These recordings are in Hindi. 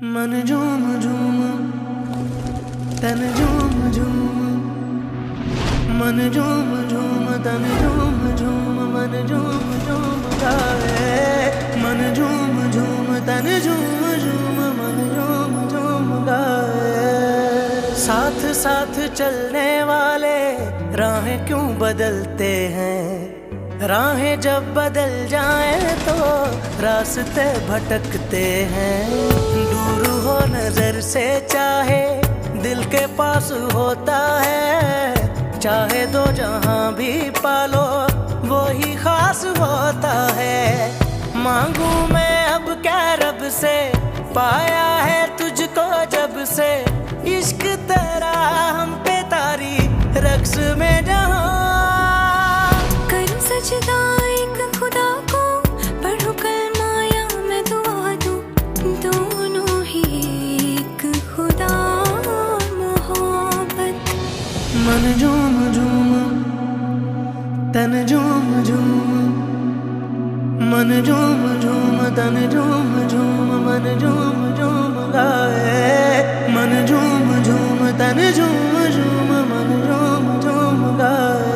मन झूम झूम तन झूम झूम, मन झूम झूम तन झूम झूम, मन झूम झूम गाए। मन झूम झूम तन झूम झूम, मन झूम झूम गाए। साथ साथ चलने वाले राहें क्यों बदलते हैं, राहें जब बदल जाएं तो रास्ते भटकते हैं। दूर हो नजर से चाहे दिल के पास होता है, चाहे दो जहां भी पालो वो ही खास होता है। मांगू मैं अब क्या रब से, पाया है तुझको जब से, इश्क तेरा हम पे तारी रक्स में जहां। कर सजदा एक खुदा को, पढ़ो कलमा या मैं दुआ दूं, दोनों ही एक खुदा मोहब्बत। मन झूम झूम तन झूम झूम, मन झूम झूम तन झूम झूम, मन झूम झूम गाए। मन झूम झूम तन झूम झूम, मन झूम झूम गाए।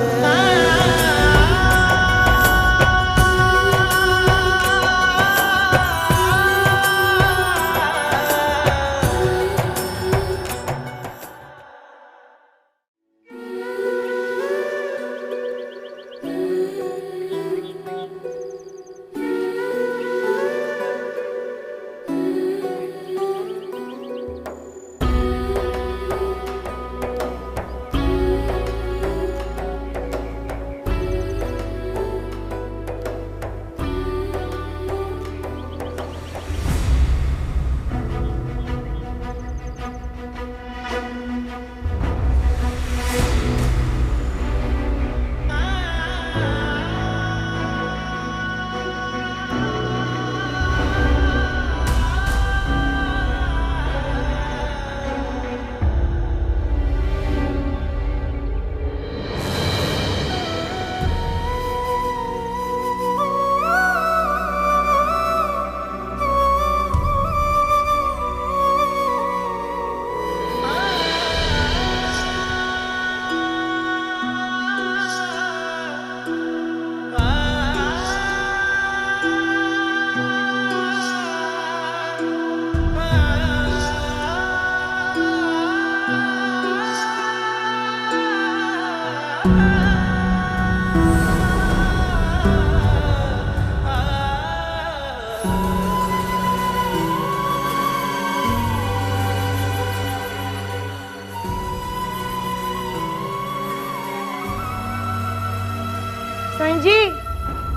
साईं जी,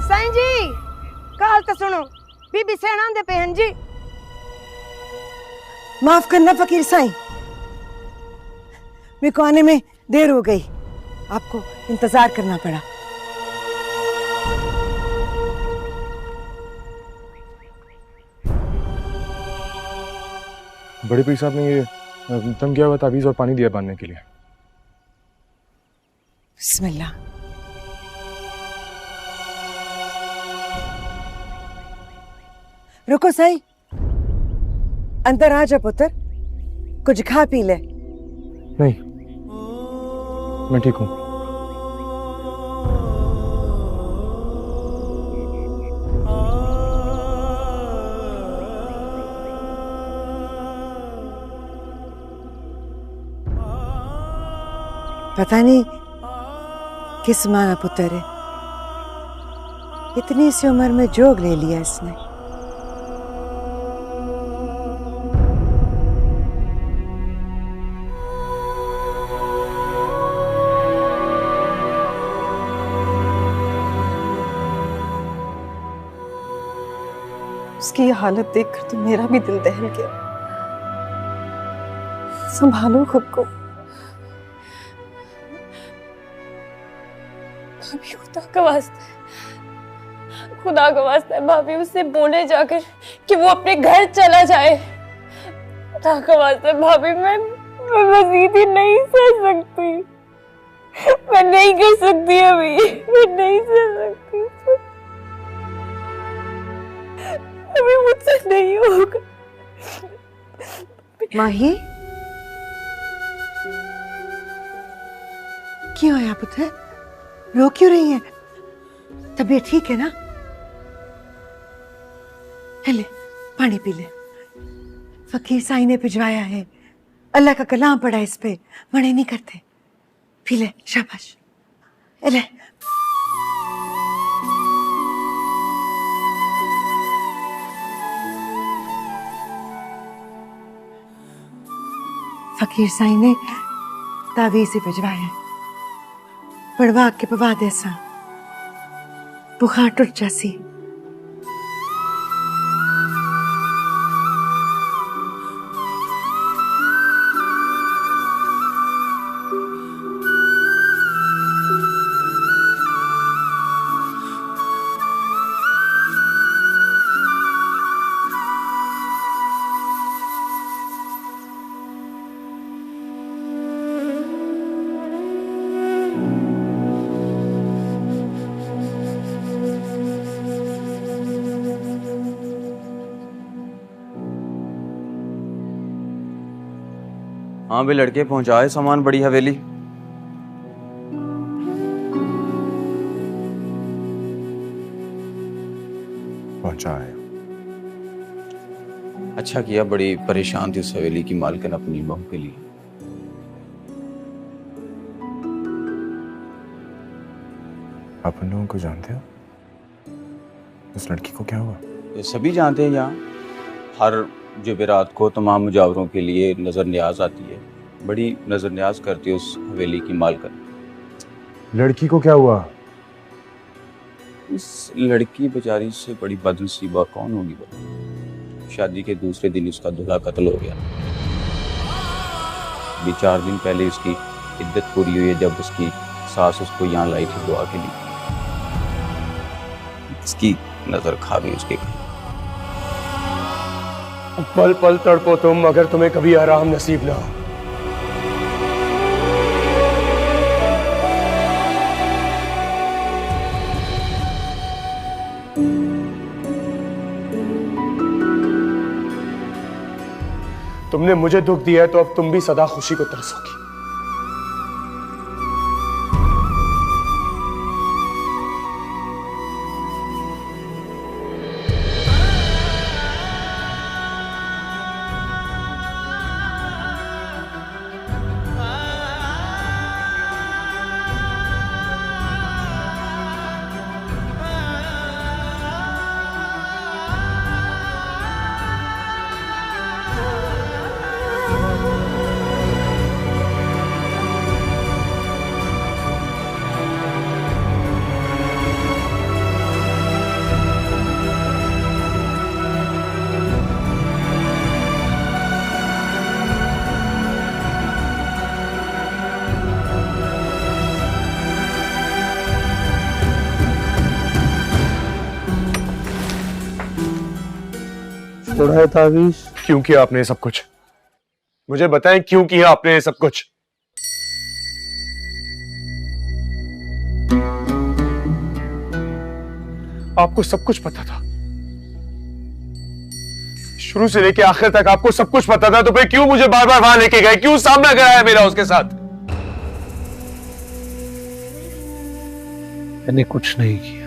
साईं जी, काल तो सुनो, बीबी सेना दे पहन जी। माफ करना फकीर साईं, मेरे को आने में देर हो गई, आपको इंतजार करना पड़ा। बड़े पीर साहब ने ये तंग किया हुआ ताबीज और पानी दिया बांधने के लिए। बिस्मिल्लाह। रुको साईं, अंदर आ जा पुत्र, कुछ खा पी ले। नहीं, मैं ठीक हूँ। पता नहीं किस माँ का पुत्र है, इतनी सी उम्र में जोग ले लिया इसने। उसकी ये हालत देखकर तो मेरा भी दिल दहल गया। संभालो खुद को। भाभी खुदा का वास्ता है, खुदा का वास्ता है भाभी, उससे बोले जाकर कि वो अपने घर चला जाए। खुदा का वास्ता है भाभी, मैं मजीद ही नहीं सह सकती, मैं नहीं कर सकती अभी, मैं नहीं सह सकती। अभी मुझसे नहीं होगा। माही क्यों है पुत्र? रो क्यों रही है? तबीयत ठीक है ना? ले पानी पी ले। फकीर साईं ने भिजवाया है, अल्लाह का कलाम पड़ा इस पे, मने नहीं करते। पी ले, शाबाश। ले फकीर साईं ने तावीज़ भिजवाया है, पढ़वा के पवा देसा, बुखार टुट जासी। हाँ भी लड़के पहुंचाए सामान बड़ी हवेली। पहुंचाए। अच्छा किया, बड़ी परेशान थी उस हवेली की मालकिन अपनी बहू के लिए। आप उन लोगों को जानते हो? उस लड़की को क्या हुआ? ये सभी जानते हैं, यहाँ हर जुमेरात को तमाम मुजावरों के लिए नजर न्याज आती है, बड़ी नजर न्याज करती है उस हवेली की मालकिन। लड़की को क्या हुआ? इस लड़की बेचारी से बड़ी बदनसीबा कौन होगी बता। शादी के दूसरे दिन उसका दूल्हा कत्ल हो गया। अभी 4 दिन पहले उसकी इद्दत पूरी हुई है जब उसकी सास उसको यहाँ लाई थी दुआ के लिए। इसकी नजर खा गई उसके। पल पल तड़पो तुम, अगर तुम्हें कभी आराम नसीब ना हो। तुमने मुझे दुख दिया है तो अब तुम भी सदा खुशी को तरसोगी। है तावीज़। क्यों किया आपने ये सब कुछ? मुझे बताएं क्यों किया आपने ये सब कुछ? आपको सब कुछ पता था, शुरू से लेके आखिर तक आपको सब कुछ पता था, तो फिर क्यों मुझे बार बार वहां लेके गए? क्यों सामना कराया मेरा उसके साथ? मैंने कुछ नहीं किया,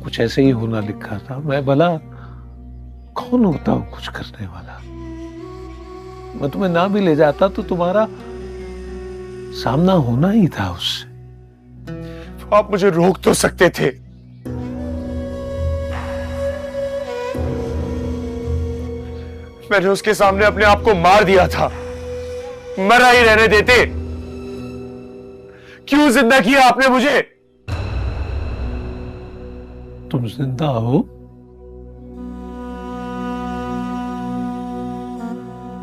कुछ ऐसे ही होना लिखा था। मैं भला कौन होता हूं कुछ करने वाला? मैं तुम्हें ना भी ले जाता तो तुम्हारा सामना होना ही था उससे। तो आप मुझे रोक तो सकते थे। मैंने उसके सामने अपने आप को मार दिया था, मरा ही रहने देते। क्यों जिंदा किया आपने मुझे? तुम जिंदा हो?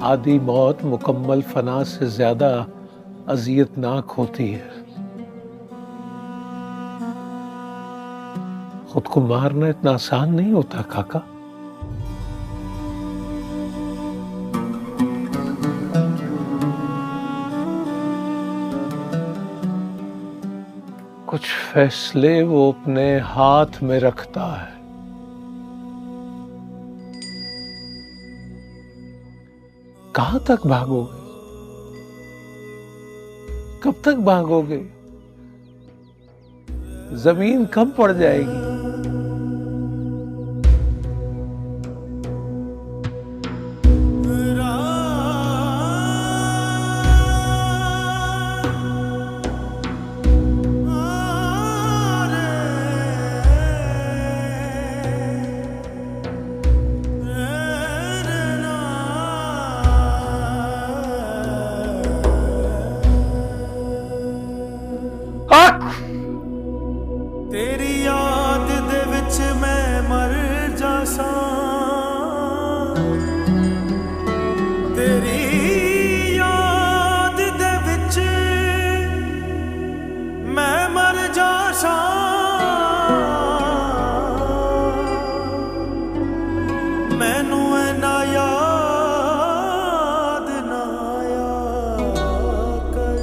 आधी मौत मुकम्मल फना से ज्यादा अजियतनाक होती है। खुद को मारना इतना आसान नहीं होता काका। कुछ फैसले वो अपने हाथ में रखता है। कहां तक भागोगे? कब तक भागोगे? जमीन कब पड़ जाएगी? तेरी याद दे विच मैं मर जासां, तेरी याद दे विच मैं मर जासां, मैनू ऐना याद ना आया कर।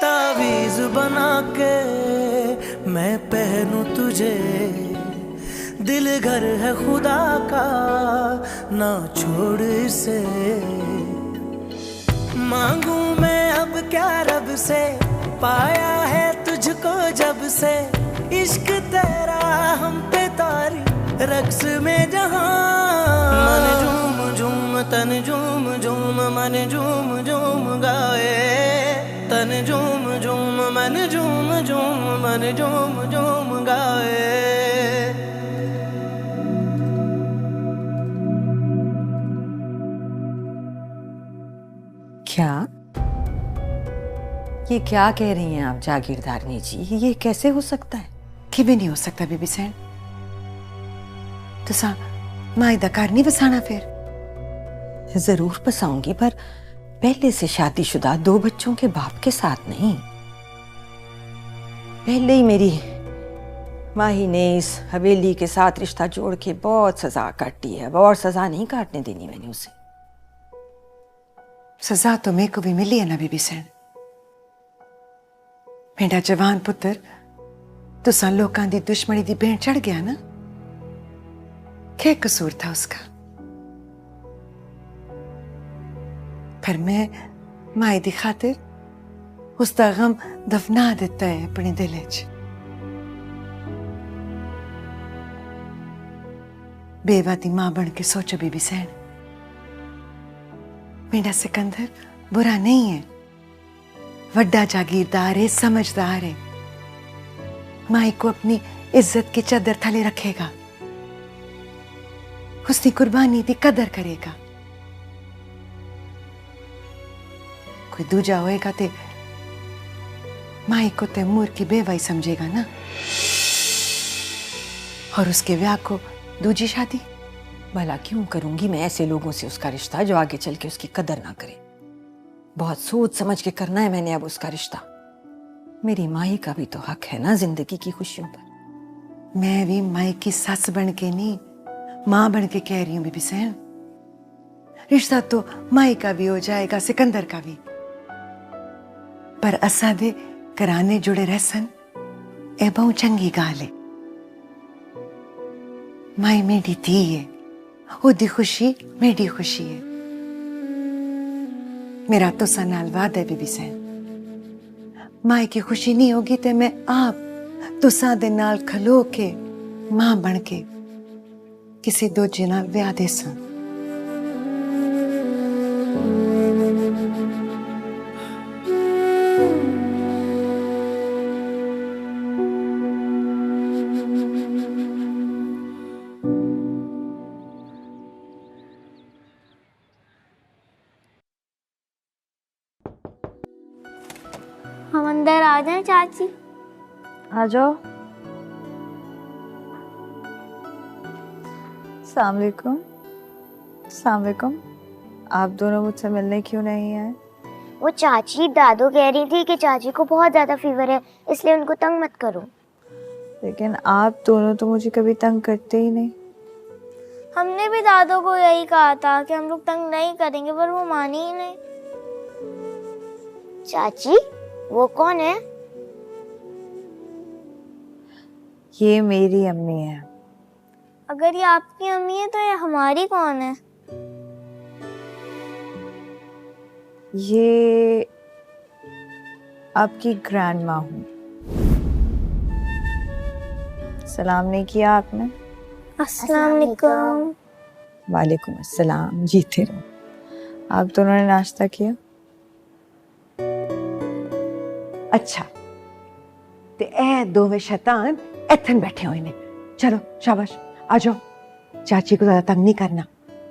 तावीज बना के मैं पहनूं तुझे, दिल घर है खुदा का ना छोड़ इसे। मांगू मैं अब क्या रब से, पाया है तुझको जब से। इश्क तेरा हम पे तारी रक्स में जहां, मन झूम झूम तन झूम झूम मन झूम झूम गाए। तन झूम झूम मन झूम झूम मन झूम झूम गाए। क्या? ये क्या कह रही हैं आप जागीरदारनी जी? ये कैसे हो सकता है? कि भी नहीं हो सकता बीबी सैन। तो सा माई दा घर नहीं बसाना फिर? जरूर बसाऊंगी, पर पहले से शादीशुदा 2 बच्चों के बाप के साथ नहीं। पहले ही मेरी माही ने इस हवेली के साथ रिश्ता जोड़ के बहुत सजा काटी है। अब और सजा नहीं काटने देनी मैंने उसे। सजा तो मेरे को भी मिली है ना बीबी सैन। मेरा जवान पुत्र तुसा लोकां दी दुश्मनी दी भेंट चढ़ गया ना। क्या कसूर था उसका? पर मैं माई दी खातिर उसका गम दफना दिता है अपने दिल च। बेवा दी मां बन के सोचो बीबी सैन, मेरा सिकंदर बुरा नहीं है, वड्डा जागीरदार है, समझदार है। माई को अपनी इज्जत की चादर थले रखेगा, उसकी कुर्बानी की कदर करेगा। कोई दूजा होएगा ते माई को तैमूर की बेवाई समझेगा ना, और उसके ब्याह को दूजी शादी। भला क्यों करूंगी मैं ऐसे लोगों से उसका रिश्ता जो आगे चल के उसकी कदर ना करे। बहुत सोच समझ के करना है मैंने अब उसका रिश्ता। मेरी माई का भी तो हक है ना जिंदगी की खुशियों पर। मैं भी माई की सस बन के नहीं, मां बन के कह रही हूं बीबी सैन। रिश्ता तो माई का भी हो जाएगा, सिकंदर का भी। पर असा दे घराने जुड़े रहसन ए बहु चंगी गाल है। माई मेरी थी है, ओदी खुशी मेरी खुशी है। मेरा तो नाल वादा है बीबी सैन, माई की खुशी नहीं होगी तो मैं आप तुसा दे नाल खलो के मां बन के किसी दूजे नाल ब्याह देसां। हम अंदर आ जाएं चाची? आ जाओ। अस्सलाम वालेकुम। अस्सलाम वालेकुम। आप दोनों मुझसे मिलने क्यों नहीं आए? वो चाची दादू कह रही थी कि चाची को बहुत ज्यादा फीवर है, इसलिए उनको तंग मत करो। लेकिन आप दोनों तो मुझे कभी तंग करते ही नहीं। हमने भी दादू को यही कहा था कि हम लोग तंग नहीं करेंगे, पर वो मानी ही नहीं। चाची, वो कौन है? ये मेरी अम्मी है। अगर ये आपकी अम्मी है तो ये हमारी कौन है? ये आपकी ग्रैंड माँ हूँ। सलाम नहीं किया आपने? अस्सलाम वालेकुम। वालेकुम अस्सलाम। जीते रहो। आप दोनों ने नाश्ता किया? अच्छा ते ए दोवें शैतान इत्थन बैठे हुए ने। चलो शाबाश आ जाओ, चाची को ज्यादा तंग नहीं करना,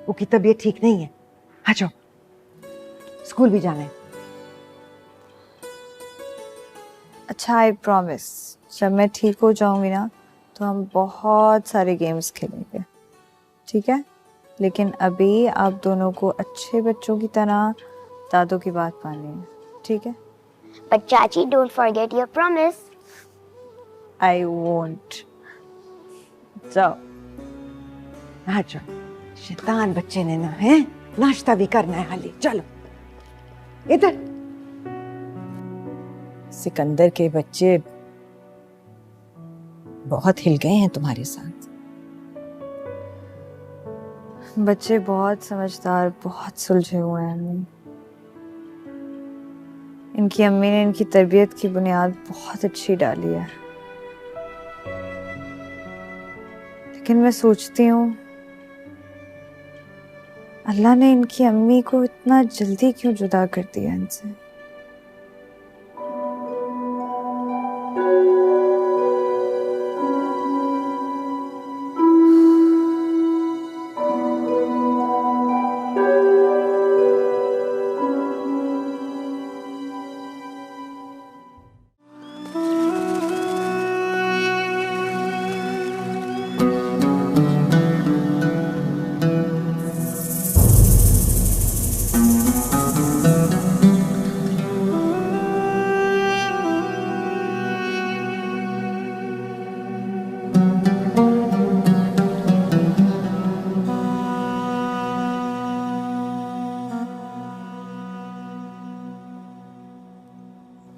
वो की तबीयत ठीक नहीं है। आ जाओ, स्कूल भी जाना है। अच्छा, आई प्रॉमिस जब मैं ठीक हो जाऊंगी ना तो हम बहुत सारे गेम्स खेलेंगे, ठीक है? लेकिन अभी आप दोनों को अच्छे बच्चों की तरह दादू की बात माननी है, ठीक है? But चाची, don't forget your promise. I won't. जाओ। आ जाओ, शैतान बच्चे ने ना है, नाश्ता भी करना है हाली। चलो इधर। सिकंदर के बच्चे बहुत हिल गए हैं तुम्हारे साथ। बच्चे बहुत समझदार, बहुत सुलझे हुए हैं अम्मी। इनकी अम्मी ने इनकी तरबियत की बुनियाद बहुत अच्छी डाली है। लेकिन मैं सोचती हूँ अल्लाह ने इनकी अम्मी को इतना जल्दी क्यों जुदा कर दिया इनसे?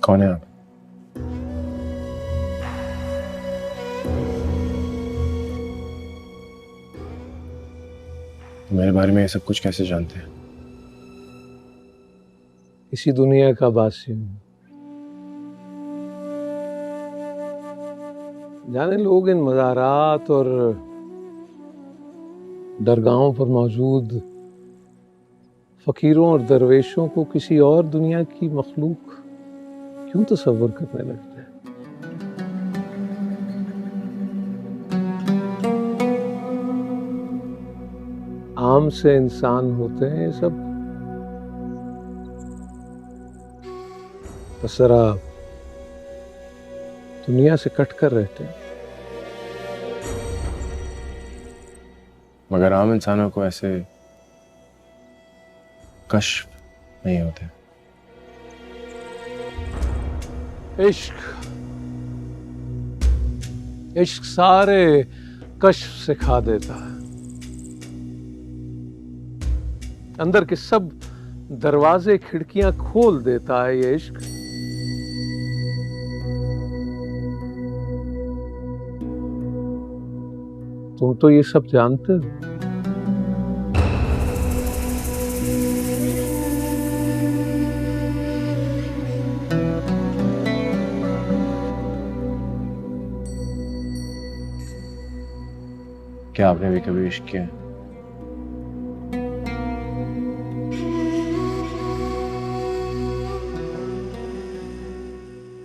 कौन है आप? मेरे बारे में ये सब कुछ कैसे जानते हैं? इसी दुनिया का बासी हूँ। जाने लोग इन मज़ारात और दरगाहों पर मौजूद फकीरों और दरवेशों को किसी और दुनिया की मखलूक क्यों तसव्वुर करने लगते हैं? आम से इंसान होते हैं ये सब, बस जरा दुनिया से कटकर रहते हैं। मगर आम इंसानों को ऐसे कश्फ नहीं होते। इश्क इश्क सारे कश्फ सिखा देता है। अंदर के सब दरवाजे खिड़कियां खोल देता है ये इश्क। तुम तो ये सब जानते हो। क्या आपने भी कभी इश्क किया?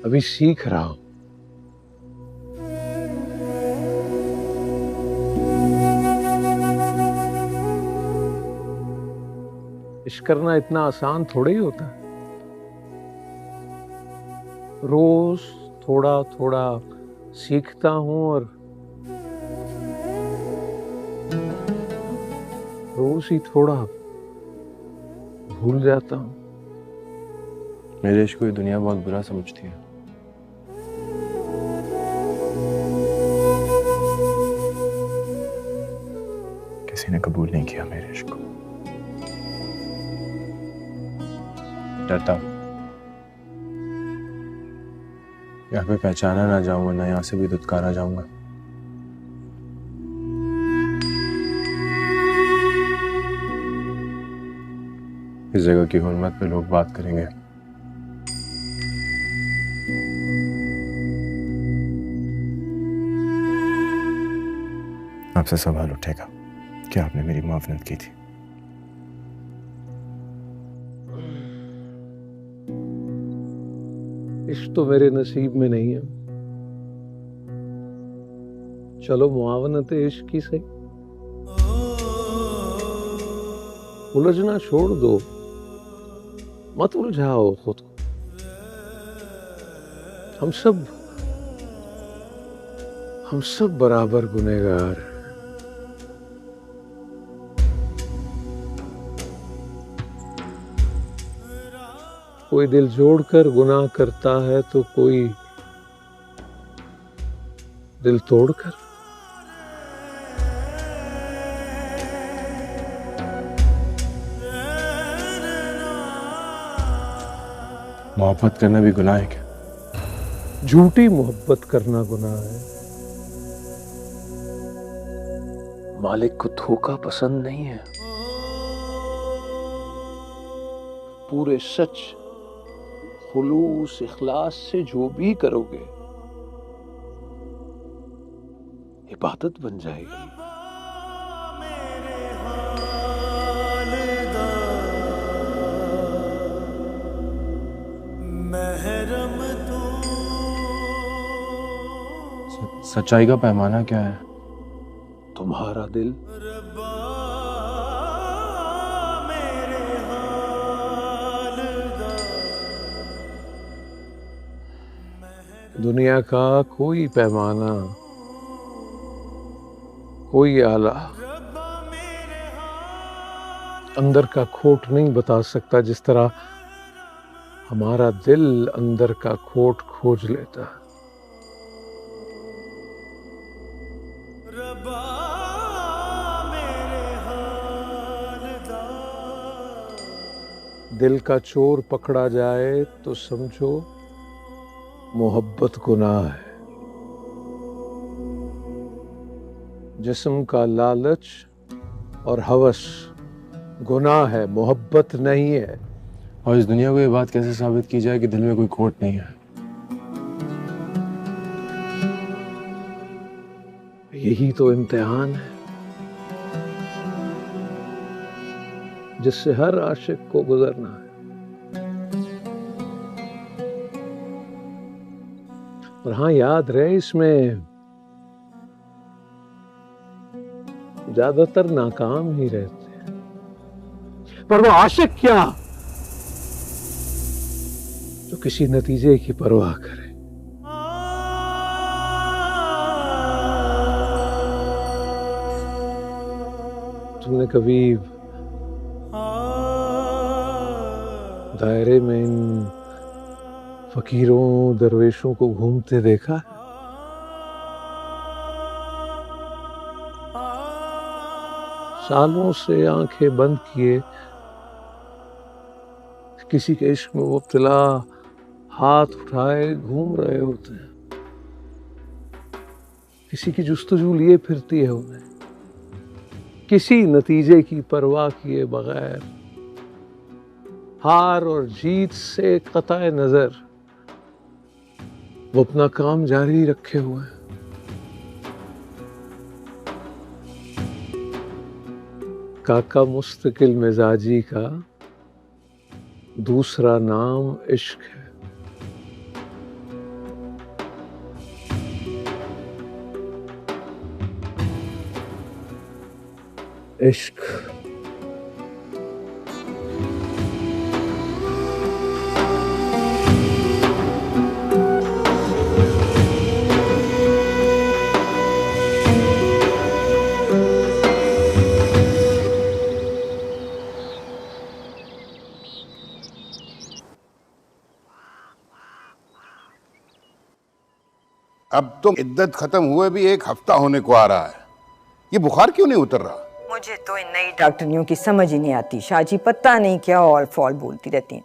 अभी सीख रहा हूं। इश्क करना इतना आसान थोड़ा ही होता है। रोज थोड़ा थोड़ा सीखता हूँ और रोज ही थोड़ा भूल जाता हूँ। मेरे इश्क को ये दुनिया बहुत बुरा समझती है। किसी ने कबूल नहीं किया मेरे इश्क को। डरता हूं यहाँ पे पहचाना ना जाऊंगा, ना यहाँ से भी दुत्कारा जाऊंगा। इस जगह की हुर्मत पे लोग बात करेंगे। आपसे सवाल उठेगा कि आपने मेरी मुआवनत की थी। इश्क तो मेरे नसीब में नहीं है। चलो मुआवनत इश्क की सही, उलझना छोड़ दो, मत उलझाओ खुद को। हम सब बराबर गुनहगार हैं। कोई दिल जोड़कर गुनाह करता है तो कोई दिल तोड़कर। मोहब्बत करना भी गुनाह है क्या? झूठी मोहब्बत करना गुनाह है। मालिक को धोखा पसंद नहीं है। पूरे सच, खुलूस, इखलास से जो भी करोगे इबादत बन जाएगी। सच्चाई का पैमाना क्या है? तुम्हारा दिल। दुनिया का कोई पैमाना, कोई आला अंदर का खोट नहीं बता सकता, जिस तरह हमारा दिल अंदर का खोट खोज लेता है। दिल का चोर पकड़ा जाए तो समझो मोहब्बत गुनाह है। जिस्म का लालच और हवस गुनाह है, मोहब्बत नहीं है। और इस दुनिया को ये बात कैसे साबित की जाए कि दिल में कोई खोट नहीं है? यही तो इम्तिहान है जिससे हर आशिक को गुजरना है। और हाँ, याद रहे इसमें ज्यादातर नाकाम ही रहते हैं। पर वो आशिक क्या जो किसी नतीजे की परवाह करे। तुमने कभी दायरे में इन फकीरों दरवेशों को घूमते देखा? सालों से आंखें बंद किए किसी के इश्क में मुब्तला हाथ उठाए घूम रहे होते हैं। किसी की जुस्तजू लिए फिरती है उन्हें, किसी नतीजे की परवाह किए बगैर, हार और जीत से कताए नजर वो अपना काम जारी रखे हुए हैं। काका मुस्तकिल मिजाजी का दूसरा नाम इश्क है। इश्क अब तो इद्दत खत्म हुए भी 1 हफ्ता होने को आ रहा है, ये बुखार क्यों नहीं उतर रहा? मुझे तो इन नई डॉक्टरियों की समझ ही नहीं आती शाहजी, पता नहीं क्या ऑल फॉल बोलती रहती हैं।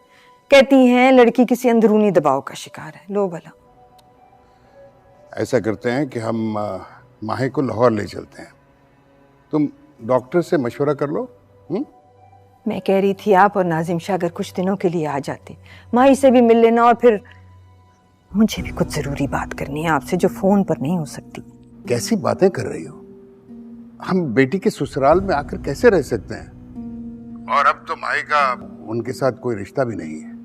कहती हैं लड़की किसी अंदरूनी दबाव का शिकार है। लो भला। ऐसा करते हैं कि हम माही को लाहौर ले चलते हैं, तुम डॉक्टर से मशवरा कर लो। मैं कह रही थी आप और नाजिम शाह अगर कुछ दिनों के लिए आ जाते, माही से भी मिल लेना, और फिर मुझे भी कुछ जरूरी बात करनी है आपसे जो फोन पर नहीं हो सकती। कैसी बातें कर रही हो? हम बेटी के ससुराल में आकर कैसे रह सकते हैं? और अब तो माही का उनके साथ कोई रिश्ता भी नहीं है।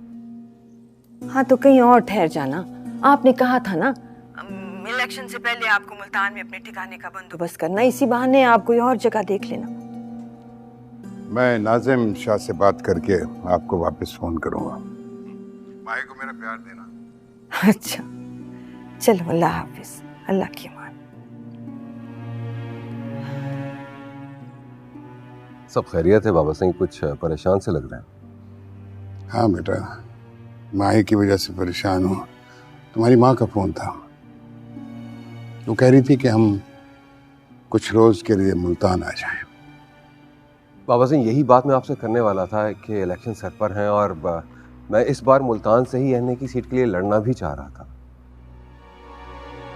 हाँ तो कहीं और ठहर जाना। आपने कहा था ना इलेक्शन से पहले आपको मुल्तान में अपने ठिकाने का बंदोबस्त करना, इसी बहाने आप कोई और जगह देख लेना। मैं नाजिम शाह से बात करके आपको वापस फोन करूंगा। माही को मेरा प्यार देना। अच्छा चलो, अल्लाह हाफिज, अल्लाह की अमान। सब खैरियत है बाबा सिंह? कुछ परेशान से लग रहे हैं। हाँ बेटा, माही की वजह से परेशान हूँ। तुम्हारी माँ का फोन था, वो कह रही थी कि हम कुछ रोज के लिए मुल्तान आ जाएं। बाबा सिंह यही बात मैं आपसे करने वाला था कि इलेक्शन सर पर हैं और मैं इस बार मुल्तान से ही एनए की सीट के लिए लड़ना भी चाह रहा था।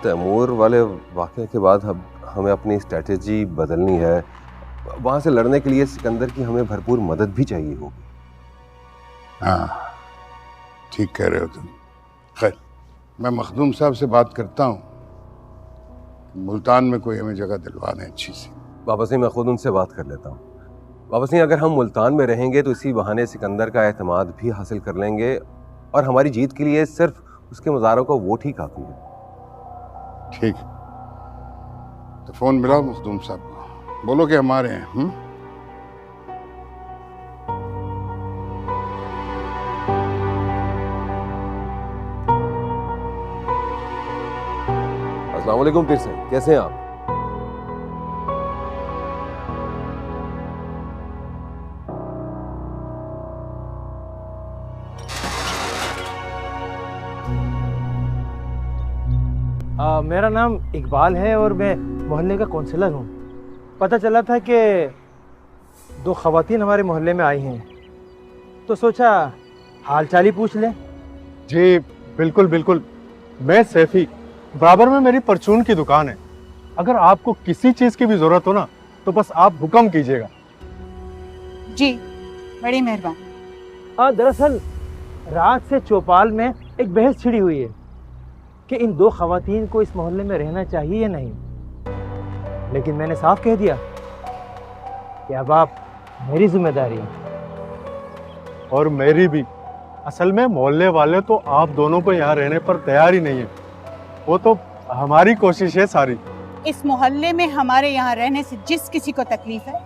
तैमूर वाले वाक़े के बाद अब हमें अपनी स्ट्रेटजी बदलनी है। वहाँ से लड़ने के लिए सिकंदर की हमें भरपूर मदद भी चाहिए होगी। हाँ ठीक कह रहे हो तुम। खैर, मैं मखदूम साहब से बात करता हूँ, मुल्तान में कोई हमें जगह दिलवा दें अच्छी सी। बाबा सिंह मैं खुद उनसे बात कर लेता हूँ। बाबा सिंह अगर हम मुल्तान में रहेंगे तो इसी बहाने सिकंदर का एतमाद भी हासिल कर लेंगे और हमारी जीत के लिए सिर्फ उसके मज़ारों का वोट ही काफ़ी है। ठीक, तो फ़ोन मिलाओ मखदूम साहब को, बोलो कि हमारे हैं। अस्सलाम वालेकुम पीर साहब, कैसे हैं आप? मेरा नाम इकबाल है और मैं मोहल्ले का काउंसलर हूँ। पता चला था कि 2 ख़वातीन हमारे मोहल्ले में आई हैं, तो सोचा हाल चाल ही पूछ लें। जी बिल्कुल बिल्कुल, मैं सैफी, बराबर में मेरी परचून की दुकान है। अगर आपको किसी चीज़ की भी ज़रूरत हो ना तो बस आप हुक्म कीजिएगा। जी बड़ी मेहरबानी। हाँ दरअसल रात से चौपाल में एक बहस छिड़ी हुई है कि इन 2 ख़वातीन को इस मोहल्ले में रहना चाहिए या नहीं, लेकिन मैंने साफ कह दिया कि अब आप मेरी जिम्मेदारी है। और मेरी भी। असल में मोहल्ले वाले तो आप दोनों को यहाँ रहने पर तैयार ही नहीं है, वो तो हमारी कोशिश है सारी। इस मोहल्ले में हमारे यहाँ रहने से जिस किसी को तकलीफ है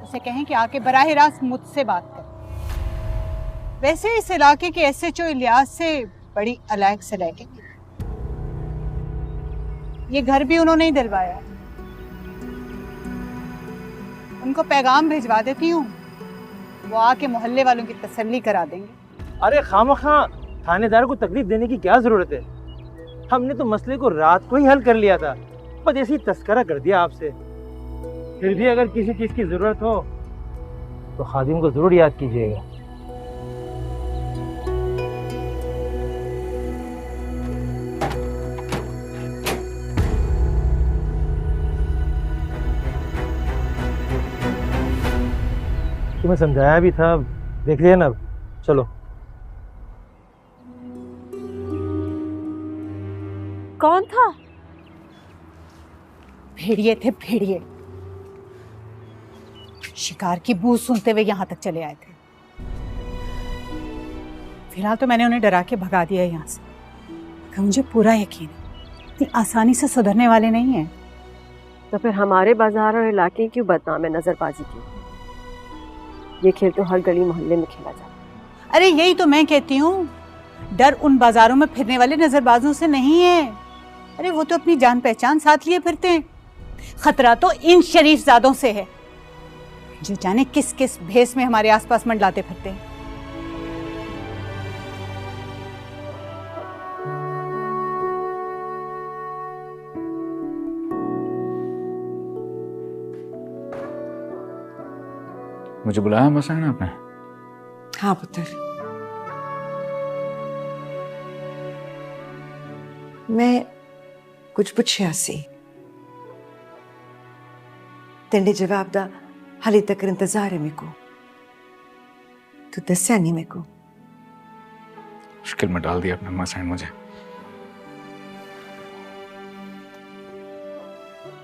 उसे कहें कि आके बराह रास्त मुझसे बात करें। वैसे इस इलाके के SHO इलियास से बड़ी अलायक सलायक है। ये घर भी उन्होंने ही दिलवाया। उनको पैगाम भिजवा देती हूँ, वो आके मोहल्ले वालों की तसल्ली करा देंगे। अरे खामखा थानेदार को तकलीफ देने की क्या जरूरत है? हमने तो मसले को रात को ही हल कर लिया था, बस ऐसे ही तस्करा कर दिया आपसे। फिर भी अगर किसी चीज की जरूरत हो तो खादिम को जरूर याद कीजिएगा। तुम्हें समझाया भी था, देख लिया ना। चलो। कौन था? भेड़िए थे, भेड़िए। शिकार की बू सुनते हुए यहाँ तक चले आए थे। फिलहाल तो मैंने उन्हें डरा के भगा दिया यहाँ से, मगर मुझे पूरा यकीन है इतनी आसानी से सुधरने वाले नहीं हैं। तो फिर हमारे बाजार और इलाके क्यों बदनाम है नजरबाजी की? ये खेल तो हर गली मोहल्ले में खेला जाता है। अरे यही तो मैं कहती हूँ, डर उन बाजारों में फिरने वाले नजरबाजों से नहीं है। अरे वो तो अपनी जान पहचान साथ लिए फिरते हैं। खतरा तो इन शरीफजादों से है जो जाने किस किस भेस में हमारे आसपास मंडलाते फिरते हैं। मुझे बुलाया अम्मा साइन आपने? हाँ पुत्र, मैं कुछ पुछया सी, तेरे जवाब दा हाली तक इंतजार है मेरे को। तू दस्या नहीं मेरे को। मुश्किल में डाल दिया अपने अम्मा साइन मुझे।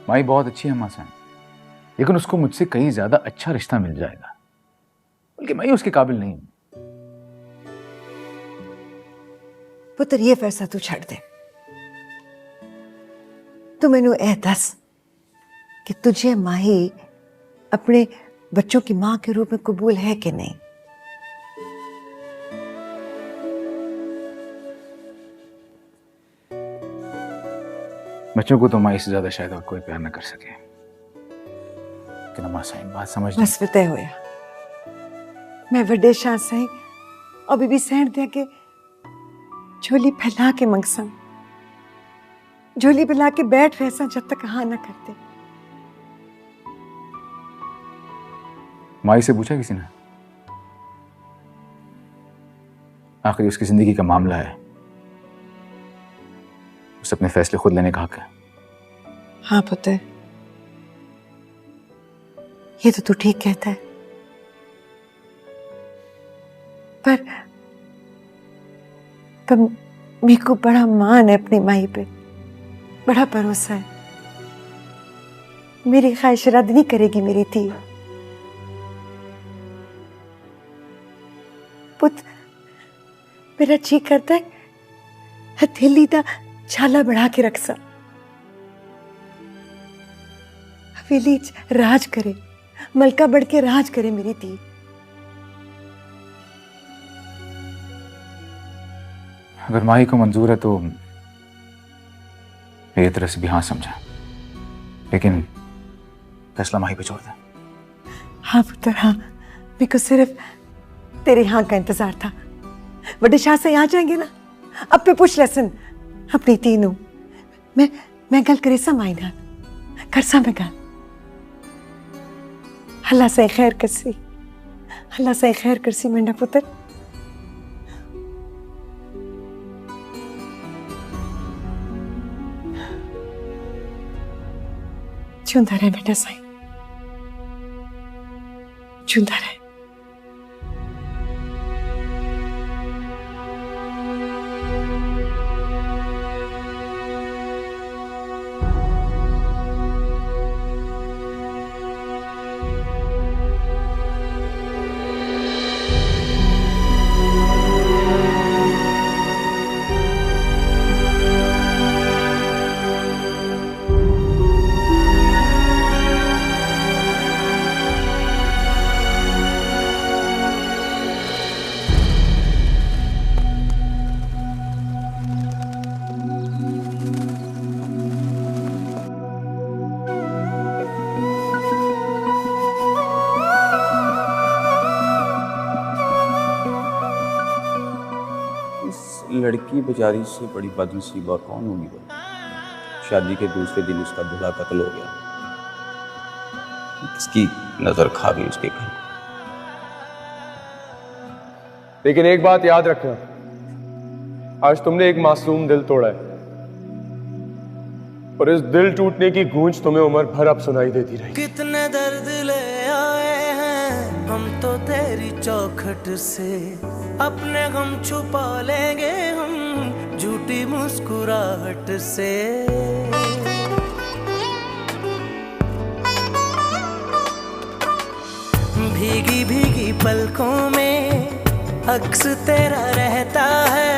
माई बहुत अच्छी है अम्मा साइन, लेकिन उसको मुझसे कहीं ज्यादा अच्छा रिश्ता मिल जाएगा, बल्कि मैं उसके काबिल नहीं हूं। पुत्र ये फैसला तू छड़ दे। तू मैनू ए दस कि तुझे माही अपने बच्चों की मां के रूप में कबूल है कि नहीं? बच्चों को तो माई से ज्यादा शायद और कोई प्यार न कर सके, लेकिन अम्मा साइन बात समझ बस तय होया। मैं वड्डे शाह साईं और बीबी सैन दे के झोली फैला के मंगसा, झोली फैला के बैठ वैसा जब तक हाँ ना करते। माई से पूछा किसी ने? आखिर उसकी जिंदगी का मामला है, उसे अपने फैसले खुद लेने का हक है। हाँ पुत्र, ये तो तू ठीक कहता है, पर मेरे को बड़ा मान है अपनी माई पे, बड़ा भरोसा है। मेरी ख्वाहिश रद्द नहीं करेगी मेरी थी। पुत मेरा जी करता है हथेली दा छाला बढ़ा के रख सा, हवेली राज करे, मलका बढ़ के राज करे मेरी धी। अगर माही को मंजूर है तो मेरी तरफ से भी हाँ समझा, लेकिन फैसला माही पे छोड़ दे। हाँ पुत्र हाँ, मेरे को सिर्फ तेरे हाँ का इंतजार था। बड़े शाह से आ जाएंगे ना, अब पे पूछ लेसन अपनी तीनों। मैं गल करे सा माई नाल, कर सा मैं गल। अल्लाह से खैर करसी, अल्लाह से खैर करसी मेरा पुत्र। चुंदा रहे बेटा साईं, चुंदा रहे। लड़की बेचारी से बड़ी बदनसीबा कौन होगी भाई? शादी के दूसरे दिन उसका दूल्हा कत्ल हो गया, इसकी नजर खा गई उसके घर। लेकिन एक बात याद रखना, आज तुमने एक मासूम दिल तोड़ा है, और इस दिल टूटने की गूंज तुम्हें उम्र भर अब सुनाई देती रही। कितने दर्द ले आए हैं हम तो तेरी चौखट से, अपने गम छुपा लेंगे हम झूठी मुस्कुराहट से। भीगी भीगी पलकों में अक्स तेरा रहता है,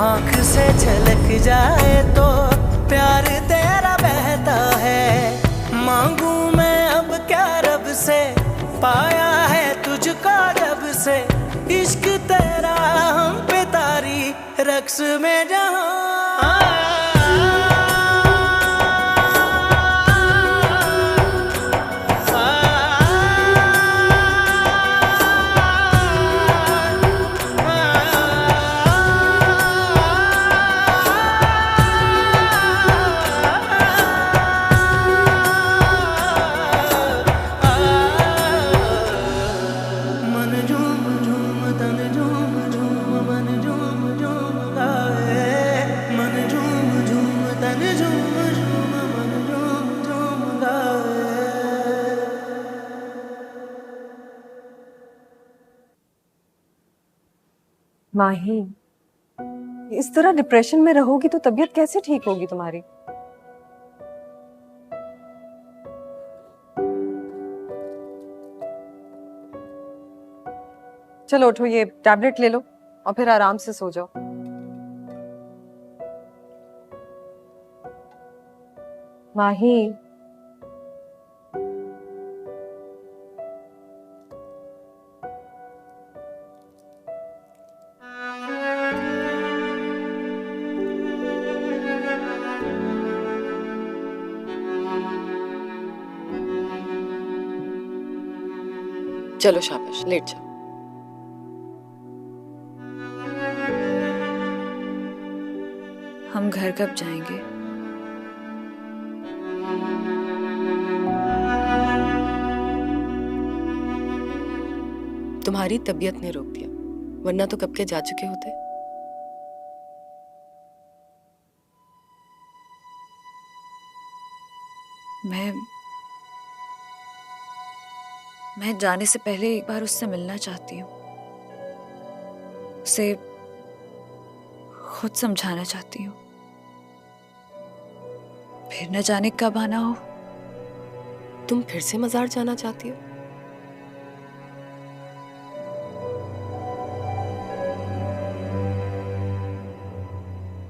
आंख से झलक जाए तो प्यार तेरा बहता है। मांगू मैं अब क्या रब से, पाया है तुझको जब से, इश्क तेरा हम पे तारी रक्स में जहां। माही, इस तरह डिप्रेशन में रहोगी तो तबीयत कैसे ठीक होगी तुम्हारी? चलो उठो, ये टैबलेट ले लो और फिर आराम से सो जाओ। माही, चलो शाबाश, लेट जाओ। हम घर कब जाएंगे? तुम्हारी तबीयत ने रोक दिया, वरना तो कब के जा चुके होते। मैं जाने से पहले एक बार उससे मिलना चाहती हूँ, उसे खुद समझाना चाहती हूँ। फिर न जाने कब आना हो। तुम फिर से मजार जाना चाहती हो?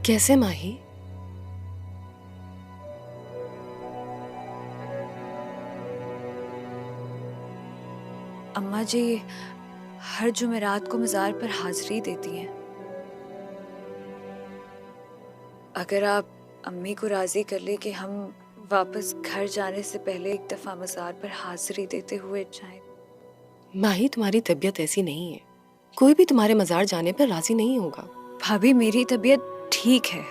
कैसे माही? अम्मा जी हर जुमेरात को मज़ार पर हाजिरी देती हैं। अगर आप अम्मी को राज़ी कर ले कि हम वापस घर जाने से पहले एक दफ़ा मज़ार पर हाजिरी देते हुए जाएं। माही, तुम्हारी तबीयत ऐसी नहीं है, कोई भी तुम्हारे मज़ार जाने पर राज़ी नहीं होगा। भाभी, मेरी तबीयत ठीक है,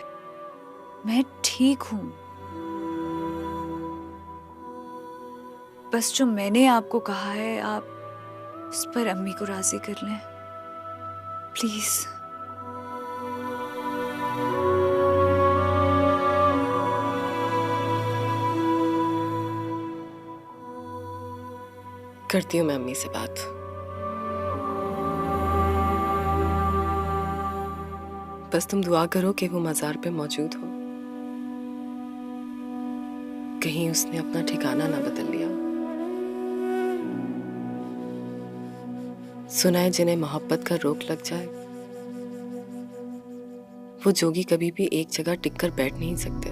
मैं ठीक हूँ। बस जो मैंने आपको कहा है, आप उस पर अम्मी को राजी कर लें प्लीज। करती हूँ मैं अम्मी से बात। बस तुम दुआ करो कि वो मज़ार पे मौजूद हो, कहीं उसने अपना ठिकाना ना बदल लिया। सुना है जिन्हें मोहब्बत का रोग लग जाए वो जोगी कभी भी एक जगह टिककर बैठ नहीं सकते।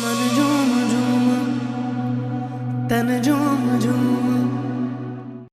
मन झूम झूम तन झूम झूम